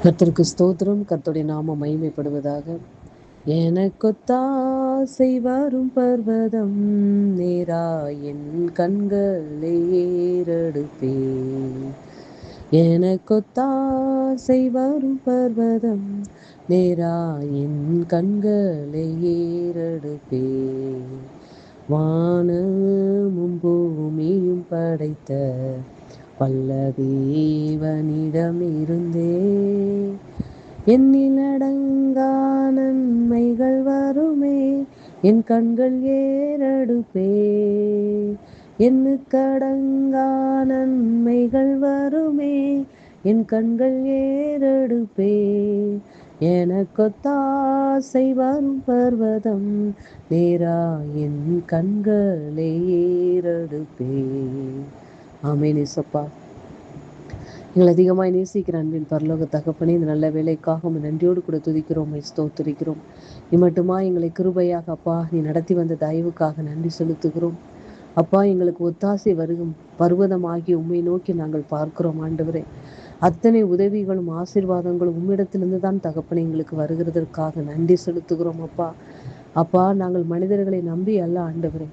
கர்த்தருக்கு ஸ்தோத்திரம். கர்த்தருடைய நாமம் மகிமைப்படுவதாக. எனக்கொத்தாசை வரும் பர்வதம் நேரா என் கண்களை ஏறெடுப்பேன். எனக்கொத்தாசை வரும் பர்வதம் நேரா என் கண்களை ஏறெடுப்பேன். வானமும் பூமியும் படைத்த வல்ல தேவனிடமிருந்தே எண்ணிலடங்கா நன்மைகள் வருமே, என் கண்கள் ஏறெடுப்பே. எண்ணுக்கடங்கா நன்மைகள் வருமே, என் கண்கள் ஏறெடுப்பே. எனக்கொத்தாசை வரும் பர்வதம் நேரா என் கண்களை ஏறெடுப்பே. ஆமென் இயேசப்பா. எங்கள் அதிகமாய் நேசிக்கிற அன்பின் பரலோக தகப்பனே, இந்த நல்ல வேலைக்காக உம்மை நன்றியோடு கூட துதிக்கிறோம், ஸ்தோத்திரிக்கிறோம். இம்மட்டுமா எங்களை கிருபையாக அப்பா நீ நடத்தி வந்த தயவுக்காக நன்றி செலுத்துகிறோம். அப்பா, எங்களுக்கு ஒத்தாசை வருகும் பர்வதமாகி உம்மை நோக்கி நாங்கள் பார்க்கிறோம் ஆண்டவரே. அத்தனை உதவிகளும் ஆசீர்வாதங்களும் உம்மிடத்திலிருந்து தான் தகப்பனே எங்களுக்கு வருகிறதற்காக நன்றி செலுத்துகிறோம் அப்பா. அப்பா, நாங்கள் மனிதர்களை நம்பி அல்ல ஆண்டவரே.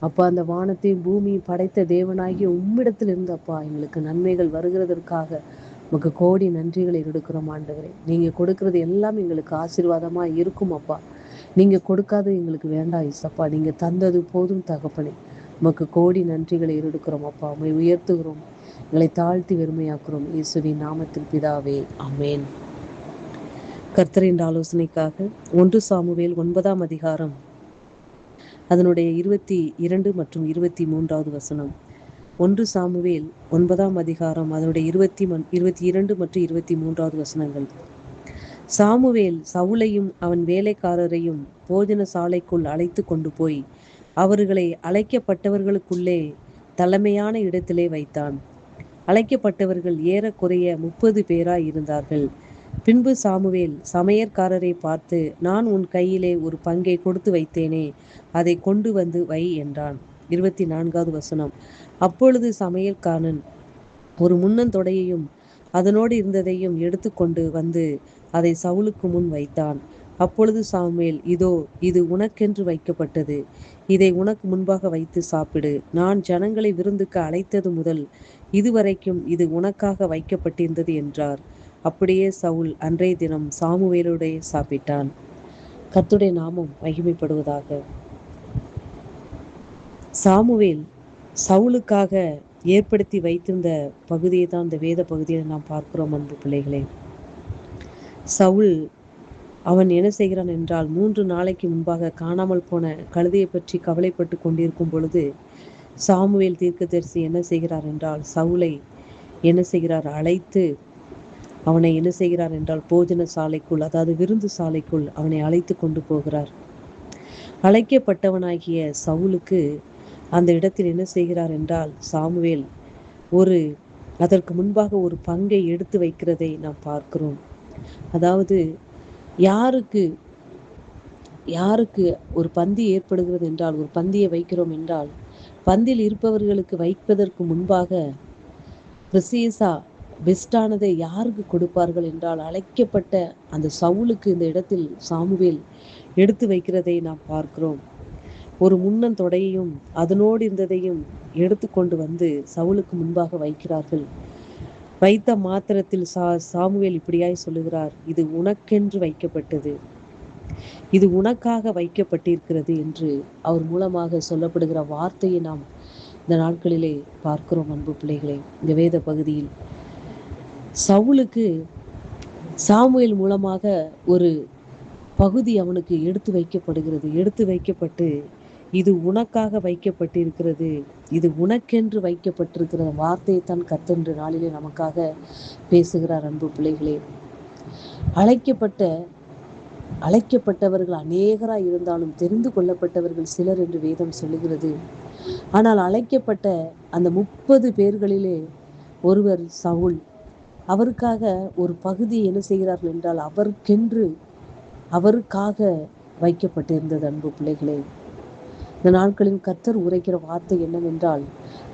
அப்பா, அந்த வானத்தையும் பூமியும் படைத்த தேவனாகிய உம்மிடத்தில் இருந்து அப்பா எங்களுக்கு நன்மைகள் வருகிறதற்காக உமக்கு கோடி நன்றிகளை எடுக்கிறோம் ஆண்டவரே. நீங்க கொடுக்கறது எல்லாம் எங்களுக்கு ஆசீர்வாதமா இருக்கும் அப்பா. நீங்க கொடுக்காது எங்களுக்கு வேண்டாம் இசப்பா. நீங்க தந்தது போதும் தகப்பனே. உமக்கு கோடி நன்றிகளை எடுக்கிறோம் அப்பா. உம்மை உயர்த்துகிறோம், எங்களை தாழ்த்தி வெறுமையாக்குறோம். இயேசுவின் நாமத்தில் பிதாவே, ஆமென். கர்த்தரின் ஆலோசனைக்காக 1 சாமுவேல் 9ஆம் அதிகாரம் அதனுடைய 22 மற்றும் 23வது வசனம். 1 சாமுவேல் 9ஆம் அதிகாரம் அதனுடைய 22 மற்றும் 23வது வசனங்கள். சாமுவேல் சவுலையும் அவன் வேலைக்காரரையும் போஜன சாலைக்குள் அழைத்து கொண்டு போய் அவர்களை அழைக்கப்பட்டவர்களுக்குள்ளே தலைமையான இடத்திலே வைத்தான். அழைக்கப்பட்டவர்கள் ஏறக்குறைய 30 பேராய் இருந்தார்கள். பின்பு சாமுவேல் சமையற்காரரை பார்த்து, நான் உன் கையிலே ஒரு பங்கை கொடுத்து வைத்தேனே, அதை கொண்டு வந்து வை என்றான். 24வது வசனம். அப்பொழுது சமையல்காரன் ஒரு முன்னந்தொடையையும் அதனோடு இருந்ததையும் எடுத்துக்கொண்டு வந்து அதை சவுலுக்கு முன் வைத்தான். அப்பொழுது சாமுவேல், இதோ இது உனக்கென்று வைக்கப்பட்டது, இதை உனக்கு முன்பாக வைத்து சாப்பிடு. நான் ஜனங்களை விருந்துக்கு அழைத்தது முதல் இதுவரைக்கும் இது உனக்காக வைக்கப்பட்டிருந்தது என்றார். அப்படியே சவுல் அன்றைய தினம் சாமுவேலுடைய சாப்பிட்டான். கர்த்தருடைய நாமம் மகிமைப்படுவதாக. சாமுவேல் சவுலுக்காக ஏற்படுத்தி வைத்திருந்த பகுதியை தான் இந்த வேத பகுதியில் நாம் பார்க்கிறோம். அன்பு பிள்ளைகளே, சவுல் அவன் என்ன செய்கிறான் என்றால், 3 நாளைக்கு முன்பாக காணாமல் போன கழுதையை பற்றி கவலைப்பட்டு கொண்டிருக்கும் பொழுது சாமுவேல் தீர்க்கதரிசி என்ன செய்கிறார் என்றால், சவுலை என்ன செய்கிறார், அழைத்து அவனை என்ன செய்கிறார் என்றால் போஜன சாலைக்குள், அதாவது விருந்து சாலைக்குள் அவனை அழைத்து கொண்டு போகிறார். அழைக்கப்பட்டவனாகிய சவுலுக்கு அந்த இடத்தில் என்ன செய்கிறார் என்றால், சாமுவேல் அதற்கு முன்பாக ஒரு பங்கை எடுத்து வைக்கிறதை நாம் பார்க்கிறோம். அதாவது யாருக்கு ஒரு பந்தி ஏற்படுகிறது என்றால், ஒரு பந்தியை வைக்கிறோம் என்றால், பந்தியில் இருப்பவர்களுக்கு வைப்பதற்கு முன்பாக பிரசீசா பெஸ்டானதை யாருக்கு கொடுப்பார்கள் என்றால், அழைக்கப்பட்ட அந்த சவுலுக்கு இந்த இடத்தில் சாமுவேல் எடுத்து வைக்கிறதை நாம் பார்க்கிறோம். ஒரு முன்னந்தொடையையும் அதனோடு இருந்ததையும் எடுத்துக்கொண்டு வந்து சவுலுக்கு முன்பாக வைக்கிறார்கள். வைத்த மாத்திரத்தில் சாமுவேல் இப்படியாய் சொல்லுகிறார், இது உனக்கென்று வைக்கப்பட்டது, இது உனக்காக வைக்கப்பட்டிருக்கிறது என்று அவர் மூலமாக சொல்லப்படுகிற வார்த்தையை நாம் இந்த நாட்களிலே பார்க்கிறோம். அன்பு பிள்ளைகளே, இந்த வேத பகுதியில் சவுலுக்கு சாமுவேல் மூலமாக ஒரு பகுதி அவனுக்கு எடுத்து வைக்கப்படுகிறது. எடுத்து வைக்கப்பட்டு, இது உனக்காக வைக்கப்பட்டிருக்கிறது, இது உனக்கென்று வைக்கப்பட்டிருக்கிற வார்த்தையை தான் கர்த்தர் நாளிலே நமக்காக பேசுகிறார். அன்பு பிள்ளைகளே, அழைக்கப்பட்டவர்கள் அநேகராய் இருந்தாலும் தெரிந்து கொள்ளப்பட்டவர்கள் சிலர் என்று வேதம் சொல்லுகிறது. ஆனால் அழைக்கப்பட்ட அந்த 30 பேர்களிலே ஒருவர் சவுல். அவருக்காக ஒரு பகுதி என்ன செய்கிறார்கள் என்றால், அவருக்காக வைக்கப்பட்டிருந்தது. அன்பு பிள்ளைகளே, இந்த நாட்களில் கர்த்தர் உரைக்கிற வார்த்தை என்னவென்றால்,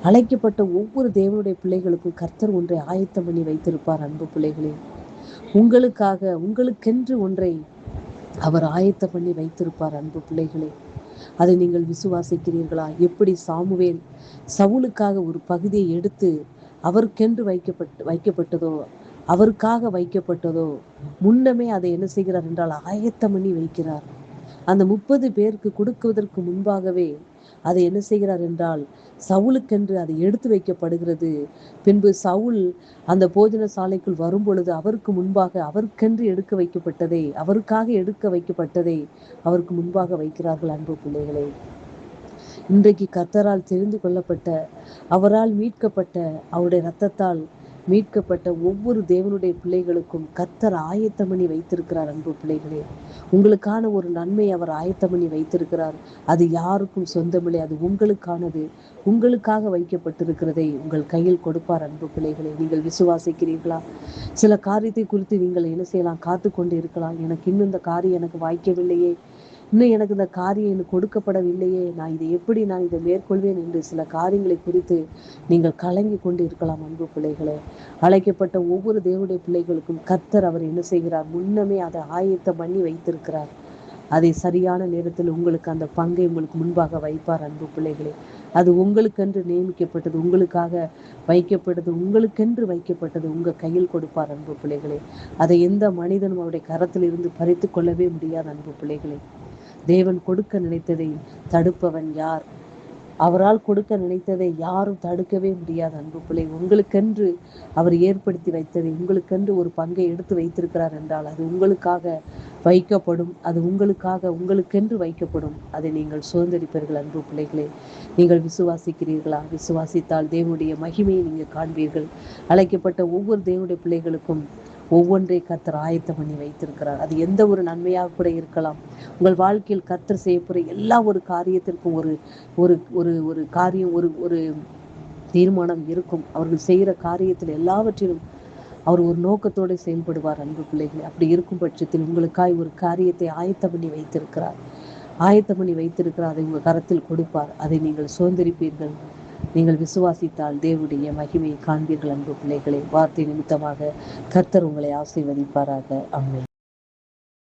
அழைக்கப்பட்ட ஒவ்வொரு தேவனுடைய பிள்ளைகளுக்கும் கர்த்தர் ஒன்றை ஆயத்தம் பண்ணி வைத்திருப்பார். அன்பு பிள்ளைகளே, உங்களுக்கென்று ஒன்றை அவர் ஆயத்த பண்ணி வைத்திருப்பார். அன்பு பிள்ளைகளே, அதை நீங்கள் விசுவாசிக்கிறீர்களா? எப்படி சாமுவேல் சவுலுக்காக ஒரு பகுதியை எடுத்து அவருக்கென்று வைக்கப்பட்டதோ, அவருக்காக வைக்கப்பட்டதோ, முன்னமே அதை என்ன செய்கிறார் என்றால் ஆயத்தம் பண்ணி வைக்கிறார். அந்த 30 பேருக்கு கொடுக்குவதற்கு முன்பாகவே அதை என்ன செய்கிறார் என்றால் சவுலுக்கென்று அதை எடுத்து வைக்கப்படுகிறது. பின்பு சவுல் அந்த போஜன சாலைக்குள் வரும் பொழுது அவருக்கு முன்பாக அவருக்கென்று அவருக்காக எடுக்க வைக்கப்பட்டதை அவருக்கு முன்பாக வைக்கிறார்கள். அன்பு பிள்ளைகளே, இன்றைக்கு கர்த்தரால் தெரிந்து கொள்ளப்பட்ட, அவரால் மீட்கப்பட்ட, அவருடைய இரத்தத்தால் மீட்கப்பட்ட ஒவ்வொரு தேவனுடைய பிள்ளைகளுக்கும் கர்த்தர் ஆயத்தம் பண்ணி வைத்திருக்கிறார். அன்பு பிள்ளைகளே, உங்களுக்கான ஒரு நன்மை அவர் ஆயத்தம் பண்ணி வைத்திருக்கிறார். அது யாருக்கும் சொந்தமில்லை, அது உங்களுக்கானது. உங்களுக்காக வைக்கப்பட்டிருக்கிறதை உங்கள் கையில் கொடுப்பார். அன்பு பிள்ளைகளை, நீங்கள் விசுவாசிக்கிறீர்களா? சில காரியத்தை குறித்து நீங்கள் என்ன செய்யலாம்? காத்து கொண்டு இருக்கலாம். எனக்கு இன்னும் இந்த காரியம் எனக்கு வாய்க்கவில்லையே, இன்னும் எனக்கு இந்த காரியம் எனக்கு கொடுக்கப்படவில்லையே, நான் இதை மேற்கொள்வேன் என்று சில காரியங்களை குறித்து நீங்கள் கலங்கி கொண்டு இருக்கலாம். அன்பு பிள்ளைகளே, அழைக்கப்பட்ட ஒவ்வொரு தேவனுடைய பிள்ளைகளுக்கும் கர்த்தர் அவர் என்ன செய்கிறார்? முன்னமே அதை ஆயத்தம் பண்ணி வைத்திருக்கிறார். அதை சரியான நேரத்தில் உங்களுக்கு அந்த பங்கை உங்களுக்கு முன்பாக வைப்பார். அன்பு பிள்ளைகளே, அது உங்களுக்கென்று நியமிக்கப்பட்டது, உங்களுக்காக வைக்கப்பட்டது, உங்களுக்கென்று வைக்கப்பட்டது உங்க கையில் கொடுப்பார். அன்பு பிள்ளைகளே, அதை எந்த மனிதனும் அவருடைய கரத்தில் இருந்து பறித்து கொள்ளவே முடியாது. அன்பு பிள்ளைகளே, தேவன் கொடுக்க நினைத்ததை தடுப்பவன் யார்? அவரால் கொடுக்க நினைத்ததை யாரும் தடுக்கவே முடியாது. அன்பு பிள்ளை, உங்களுக்கென்று அவர் ஏற்படுத்தி வைத்ததை, உங்களுக்கென்று ஒரு பங்கை எடுத்து வைத்திருக்கிறார் என்றால் அது உங்களுக்காக வைக்கப்படும். அது உங்களுக்கென்று வைக்கப்படும். அதை நீங்கள் சுதந்திரிப்பீர்கள். அன்பு பிள்ளைகளே, நீங்கள் விசுவாசிக்கிறீர்களா? விசுவாசித்தால் தேவனுடைய மகிமையை நீங்கள் காண்பீர்கள். அழைக்கப்பட்ட ஒவ்வொரு தேவனுடைய பிள்ளைகளுக்கும் ஒவ்வொன்றை கர்த்தர் ஆயத்தம் பண்ணி வைத்திருக்கிறார். அது எந்த ஒரு நன்மையாக கூட இருக்கலாம். உங்கள் வாழ்க்கையில் கர்த்தர் செய்யப்படுற எல்லா ஒரு காரியத்திற்கும் ஒரு ஒரு ஒரு ஒரு காரியம், ஒரு ஒரு தீர்மானம் இருக்கும். அவர்கள் செய்கிற காரியத்தில் எல்லாவற்றிலும் அவர் ஒரு நோக்கத்தோடு செயல்படுவார். அன்பு பிள்ளைகளை, அப்படி இருக்கும் பட்சத்தில் உங்களுக்காய் ஒரு காரியத்தை ஆயத்தம் பண்ணி வைத்திருக்கிறார். அதை உங்கள் கரத்தில் கொடுப்பார். அதை நீங்கள் சுதந்திரிப்பீர்கள். நீங்கள் விசுவாசித்தால் தேவனுடைய மகிமையை காண்பீர்கள். அன்பு பிள்ளைகளை, வார்த்தை நிமித்தமாக கர்த்தர் உங்களை ஆசீர்வதிப்பாராக. ஆமென்.